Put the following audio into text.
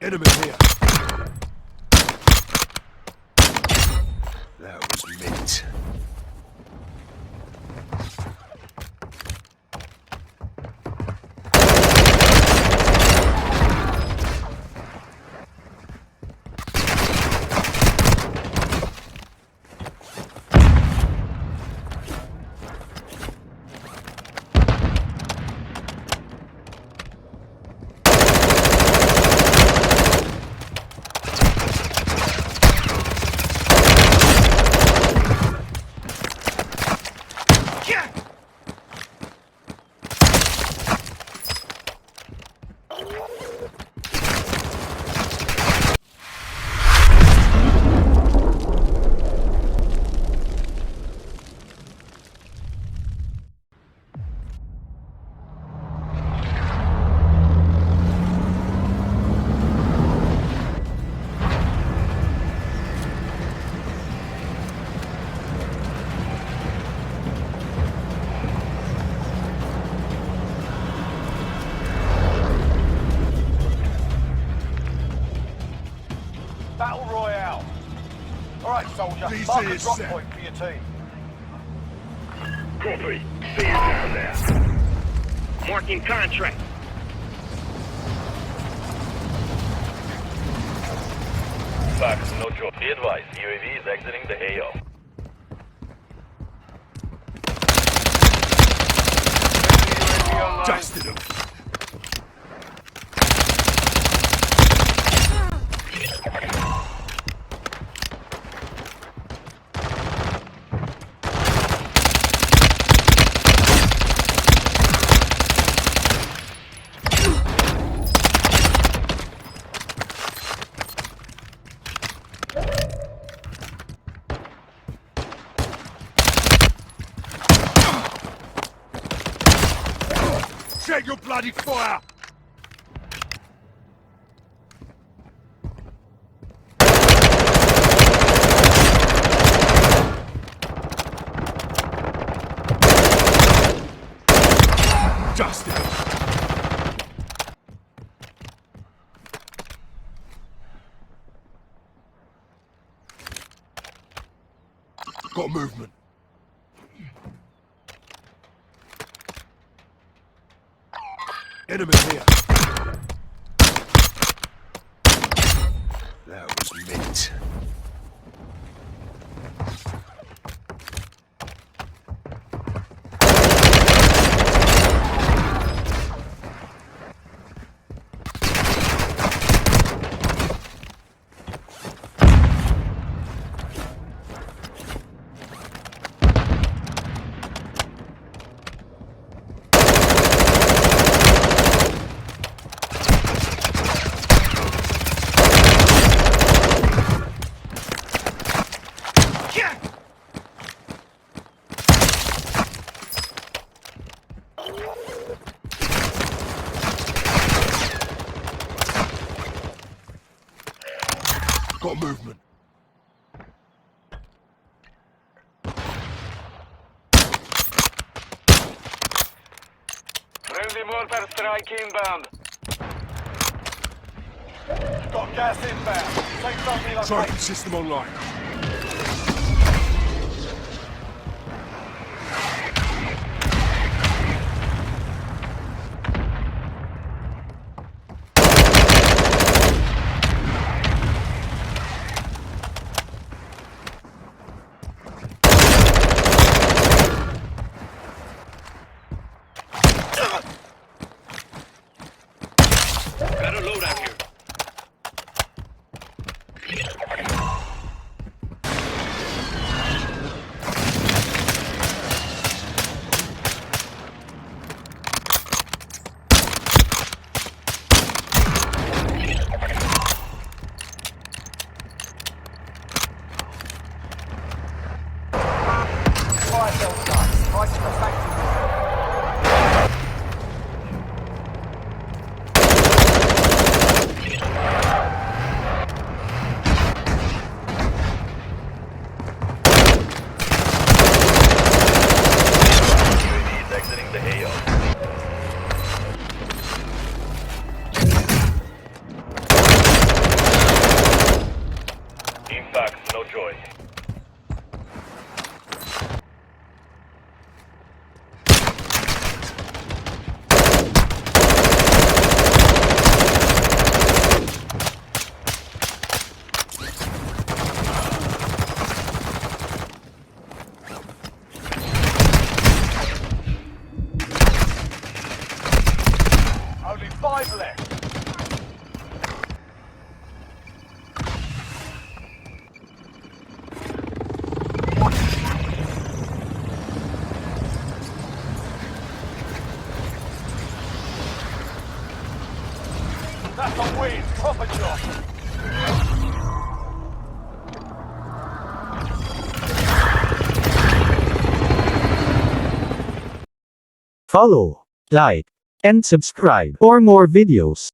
Enemy here. That was mint. Battle Royale. All right, soldier. Please Mark say a it's drop set. point for your team. Copy. See you down there. Marking contract. Fox, no job. Be advised, UAV is exiting the AO. UAV online. Dusted him. Check your bloody fire! Dusted him. Got movement. Enemy here. That was mint. Got movement. Friendly mortar strike inbound. Got gas inbound. Take something like Trophy system online. Got a load out here. 5 left. That's a win. Proper job. Follow, like, and subscribe for more videos.